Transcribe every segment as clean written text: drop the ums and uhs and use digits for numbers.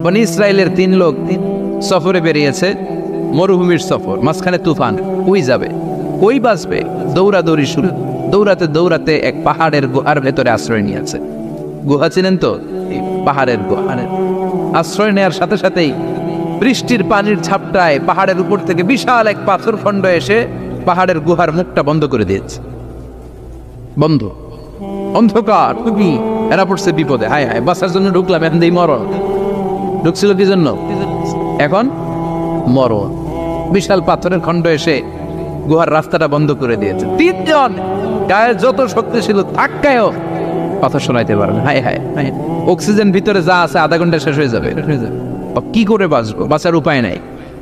বনি ইসরায়েলের 3 লোক সফরে বেরিয়েছে, মরুভূমির সফর, মাঝখানে তুফান। ওই যাবে, ওই বাঁচবে, দৌড়াদৌড়ি শুরু। দৌড়াতে দৌড়াতে এক পাহাড়ের গুহার ভেতরে আশ্রয় নিয়েছে। গুহা চিনেন তো? পাহাড়ের গুহা। আশ্রয় নেওয়ার সাথে সাথেই বৃষ্টির পানির ঝাপটায় পাহাড়ের উপর থেকে বিশাল এক পাথর খণ্ড এসে পাহাড়ের গুহার মুখটা বন্ধ করে দিয়েছে। বন্ধ, অন্ধকার। তুমি এরা পড়ছে বিপদে। হায় হায়, বাঁচার জন্য ঢুকলাম, এখন এই মরণ। ঢুকছিল কি জন্য? এখন মরণ। বিশাল পাথরের খণ্ড এসে গুহার রাস্তাটা বন্ধ করে দিয়েছে। 3 জন গায়ে যত শক্তি ছিল ধাক্কায়ও কথা শোনাইতে পারবে। হায় হায়, অক্সিজেন ভিতরে যা আছে আধা ঘন্টা শেষ হয়ে যাবে। কি করে বাঁচবো? বাঁচার উপায় নাই।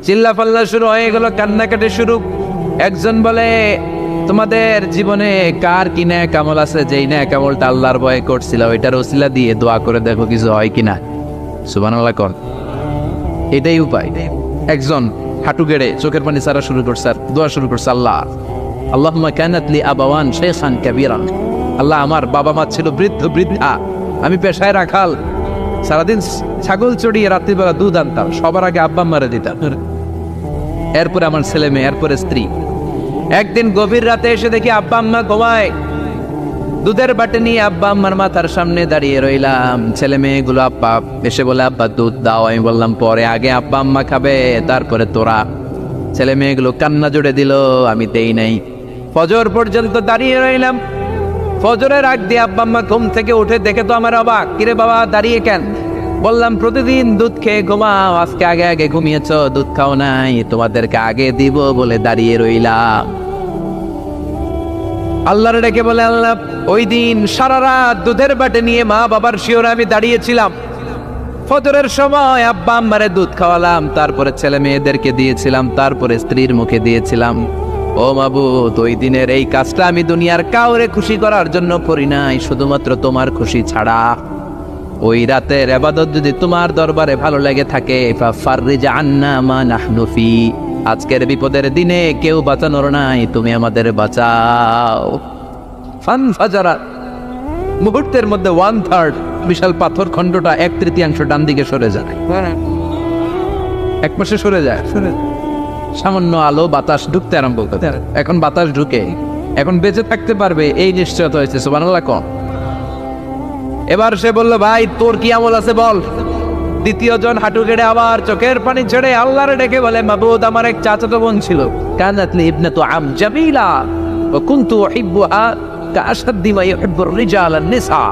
চিল্লা পাল্লা শুরু হয়ে গেল, কান্নাকাটি শুরু। একজন বলে, তোমাদের জীবনে কার কি ন্যাক আমল আছে, যেই ন্যাক আমলটা আল্লাহর ভয়ে করছিল ওইটার ওসিলা দিয়ে দোয়া করে দেখো কিছু হয় কিনা। সুবহানাল্লাহ কর। এটাই উপায়। একজন হাঁটু গেড়ে চোখের পানি ছাড়া শুরু করছে আর দোয়া শুরু করছে, আল্লাহ আল্লাহুম্মা কানাত লি আবাওয়ান শাইখান কাবীরান। আল্লাহ, আমার বাবা মা ছিল বৃদ্ধ বৃদ্ধা, আমি পেশায় রাখাল, সারাদিন ছাগল চড়িয়ে রাত্রিবেলা দুধ আনতাম, সবার আগে আব্বা আম্মারে দিতাম, এরপরে আমার ছেলে মেয়ে, এরপরে স্ত্রী। একদিন গভীর রাতে এসে দেখি আব্বা আম্মা ঘুমায়। দুধের বাটি নিয়ে আব্বা আম্মার মাথার সামনে দাঁড়িয়ে রইলাম। ছেলে মেয়েগুলো আব্বা এসে বলে, আব্বা দুধ দাও। আমি বললাম পরে, আগে আব্বা আম্মা খাবে, তারপরে তোরা। ছেলে মেয়েগুলো কান্না জুড়ে দিল, আমি দেই নাই। ফজর পর্যন্ত দাঁড়িয়ে রইলাম। ফজরের আগ দিয়ে আব্বা আম্মা ঘুম থেকে উঠে দেখে তো আমার অবাক, কিরে বাবা দাঁড়িয়ে কেন? বললাম প্রতিদিন দুধ খেয়ে ঘুমাও, আজকে আগে আগে ঘুমিয়েছ, দুধ খাও নাই, তোমাদেরকে আগে দিব বলে দাঁড়িয়ে রইলাম। আল্লাহর ডেকে বলে, আল্লাহ ওই দিন সারা রাত দুধের বাটি নিয়ে মা বাবার শিওরে আমি দাঁড়িয়েছিলাম। ফজরের সময় আব্বা আম্মারে দুধ খাওয়ালাম, তারপরে ছেলে মেয়েদেরকে দিয়েছিলাম, তারপরে স্ত্রীর মুখে দিয়েছিলাম। ও মাবুদ, ওই দিনের এই কাজটা আমি দুনিয়ার কাউরে খুশি করার জন্য করি নাই, শুধুমাত্র তোমার খুশি ছাড়া। ওই রাতের ইবাদত যদি তোমার দরবারে ভালো লেগে থাকে, ফাফাররিজ আন্না মা নাহনু ফি, আজকের বিপদের দিনে কেউ বাঁচানোর নাই, তুমি আমাদের বাঁচাও। ফানফাজারা, মুহূর্তের মধ্যে 1/3 বিশাল পাথর খণ্ডটা 1/3 ডান দিকে সরে যায়, এক পাশে সরে যায়। সামান্য আলো বাতাস ঢুকতে আরম্ভ করে। এখন বাতাস ঢুকে, এখন বেঁচে থাকতে পারবে এই নিশ্চয়তা হয়েছে। সুবহানাল্লাহ কম। এবার সে বলল, ভাই তোর কি আমল আছে বল। দ্বিতীয় জন হাঁটু গেড়ে আবার চোখের পানি ছেড়ে আল্লাহরে ডেকে বলে, মাবুদ আমার এক চাচাতো বোন ছিল, কানাত লি ইবনাতু আম জামিলা ওয়া কুনতু উহিব্বুহা কাআশাদ্দি মা ইউহিব্বুর রিজাল আন-নিসা।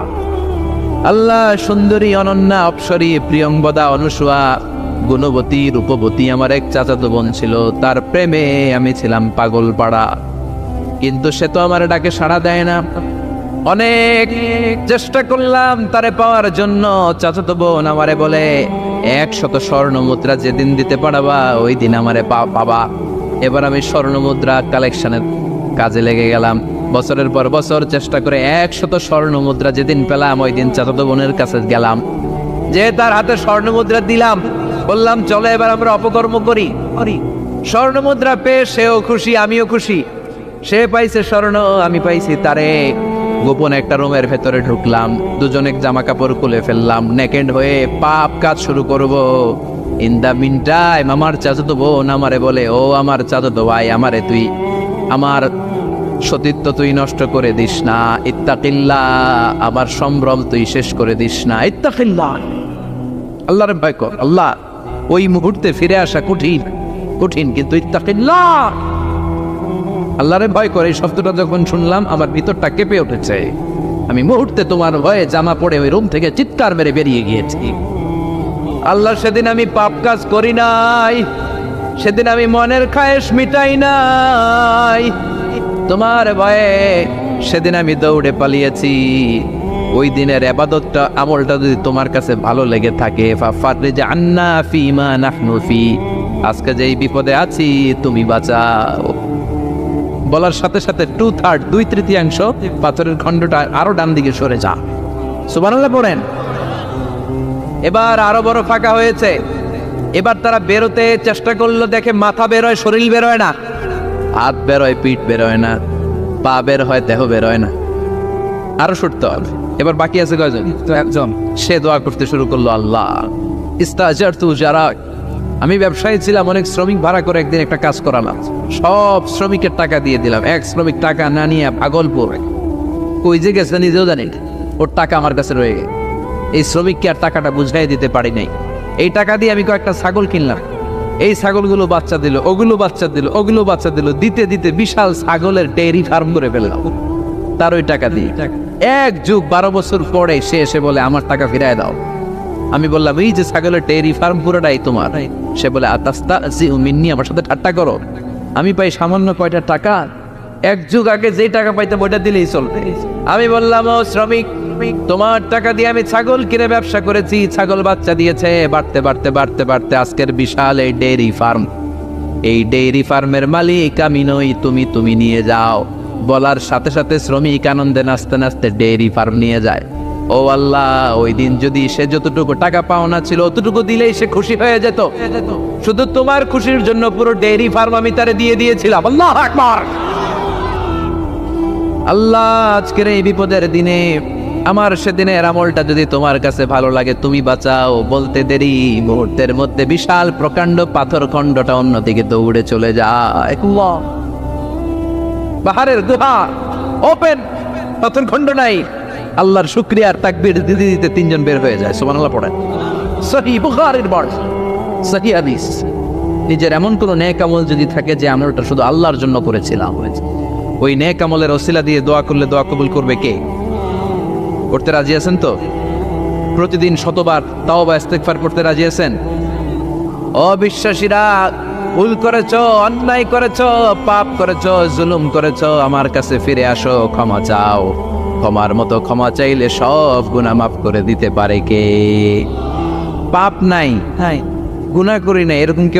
আল্লাহ, সুন্দরী, অনন্যা, অপ্সরী, প্রিয়ংবদা, অনুসুয়া, গুণবতী, রূপবতী আমার এক চাচাতো বোন ছিল, তার প্রেমে আমি ছিলাম পাগল পাড়া, কিন্তু সে তো আমার ডাকে সাড়া দেয় না। অনেক চেষ্টা করলাম তারে পাওয়ার জন্য। চাচাতো বোন আমারে বলে, 100 স্বর্ণ মুদ্রা যেদিন দিতে পারবা ওই দিন আমারে পাবা। এবার আমি স্বর্ণ মুদ্রা কালেকশনের কাজে লেগে গেলাম। বছরের পর বছর চেষ্টা করে 100 স্বর্ণ মুদ্রা যেদিন পেলাম ওই দিন চাচাতো বোনের কাছে গেলাম, যে তার হাতে স্বর্ণ মুদ্রা দিলাম, বললাম চলো এবার আমরা অপকর্ম করি। স্বর্ণ মুদ্রা পেয়ে সেও খুশি, আমিও খুশি। সে পাইছে স্বর্ণ, আমি পাইছি তারে। গোপন একটা রুমের ভেতরে ঢুকলাম, দুজনে জামা কাপড় খুলে ফেললাম, নেকেড হয়ে পাপ কাজ শুরু করব। ইন দা মিন টাইম আমার চাচাতো বোন আমারে বলে, ও আমার চাচাতো ভাই, আমারে তুই আমার সতীত্ব তুই নষ্ট করে দিস না, ইত্তাকিল্লাহ, আমার সম্ভ্রম তুই শেষ করে দিস না, ইত্তাকিল্লাহ, আল্লাহর ভয় কর। আল্লাহ, ওই মুহূর্তে ফিরে আসা কঠিন কঠিন, কিন্তু ইত্তাকিল্লাহ, আল্লাহরে ভয় করে। এই শব্দটা যখন শুনলাম আমার ভিতরটা কেঁপে উঠেছে। আমি মুহূর্তে তোমার ভয়ে জামা পড়ে ওই রুম থেকে চিৎকার মেরে বেরিয়ে গিয়েছি। আল্লাহ, সেদিন আমি পাপ কাজ করি নাই, সেদিন আমি মনের খায়েশ মিটাই নাই, তোমার ভয়ে সেদিন আমি দৌড়ে পালিয়েছি। ওই দিনের ইবাদতটা, আমলটা যদি তোমার কাছে ভালো লেগে থাকে, ফাফাররিজ আন্না ফিমা নাহনু ফি, আজকে যেই বিপদে আছি তুমি বাঁচাও। বলার সাথে সাথে 2/3 2/3 পাথরের খণ্ডটা আরো ডান দিকে সরে যা। সুবহানাল্লাহ পড়েন। এবার আরো বড় ফাঁকা হয়েছে। এবার তারা বেরোতে চেষ্টা করলো, দেখে মাথা বেরোয়, শরীর বেরোয় না, হাত বেরোয়, পিঠ বেরোয় না, পা বের হয়, দেহ বেরোয় না, আরো সরতে হবে। এবার বাকি আছে কয়জন? একজন। সে দোয়া করতে শুরু করলো, আল্লাহ ইস্তাজারতু যারা, আমি ব্যবসায়ী ছিলাম, অনেক শ্রমিক ভাড়া করে একদিন একটা কাজ করালাম, সব শ্রমিকের টাকা দিয়ে দিলাম। এক শ্রমিক টাকা না নিয়ে ভাগলপুর কই যে গেছে নিজেও জানি না, ওর টাকা আমার কাছে রয়ে গেছে। এই শ্রমিককে আর টাকাটা বুঝাই দিতে পারি নাই। এই টাকা দিয়ে আমি কয়েকটা ছাগল কিনলাম, এই ছাগলগুলো বাচ্চা দিল, ওগুলো বাচ্চা দিল, ওগুলো বাচ্চা দিল, দিতে দিতে বিশাল ছাগলের ডেয়ারি ফার্ম করে ফেললাম তার ওই টাকা দিয়ে। এক যুগ 12 বছর পরে সে এসে বলে আমার টাকা ফিরায় দাও। আমি বললাম এই যে ছাগলের ডেয়ারি ফার্ম পুরোটাই তোমার। সে বলে আতাস্তাজিউ মিন্নি, আমার সাথে ঠাট্টা করো? আমি পাই সামান্য কয়টা টাকা, এক যুগ আগে যেই টাকা পাইতাম ওইটা দিলেই চলবে। আমি বললাম ও শ্রমিক, তোমার টাকা দিয়ে আমি ছাগল কিনে ব্যবসা করেছি, ছাগল বাচ্চা দিয়েছে, বাড়তে বাড়তে বাড়তে বাড়তে আজকের বিশাল এই ডেয়ারি ফার্ম। এই ডেয়ারি ফার্মের মালিক আমি নই, তুমি নিয়ে যাও। বলার সাথে সাথে শ্রমিক আনন্দে নাচতে নাচতে ডেয়ারি ফার্ম নিয়ে যায়। ও আল্লাহ, ওই দিন যদি সে যতটুকু টাকা পাওনা ছিল অতটুকু দিলেই সে খুশি হয়ে যেত। শুধু তোমার খুশির জন্য পুরো ডেয়ারি ফার্ম আমি তারে দিয়ে দিয়েছিলাম। আল্লাহু আকবার। আল্লাহ, আজকের এই বিপদের দিনে আমার সেদিনের আমলটা যদি তোমার কাছে ভালো লাগে তুমি বাঁচাও। বলতে দেরি, মুহূর্তের মধ্যে বিশাল প্রকাণ্ড পাথর খণ্ডটা অন্যদিকে দৌড়ে চলে যায়। পাহাড়ের গুহা ওপেন, পাথর খণ্ড নাই। আল্লাহর শুকরিয়া আর তাকবীর দিতে দিতে 3 জন বের হয়ে যায়। সুবহানাল্লাহ পড়েন। সহিহ বুখারীর বর্ণনা, সহিহ হাদিস। নিজের এমন কোন নেক আমল যদি থাকে যে আমলটা শুধু আল্লাহর জন্য করেছিলাম, ওই নেক আমলের ওসিলা দিয়ে দোয়া করলে দোয়া কবুল করবে কে? করতে রাজি আছেন তো? প্রতিদিন শতবার তাওবা ইস্তিগফার করতে রাজি আছেন? অবিশ্বাসীরা, ভুল করেছো, অন্যায় করেছো, পাপ করেছো, জুলুম করেছো, আমার কাছে ফিরে আসো, ক্ষমা চাও। ক্ষমার মতো ক্ষমা চাইলে সব গুনাহ মাফ করে দিতে পারে কে? পাপ নাই, হ্যাঁ, গুনাহ করি না, এরকম কেউ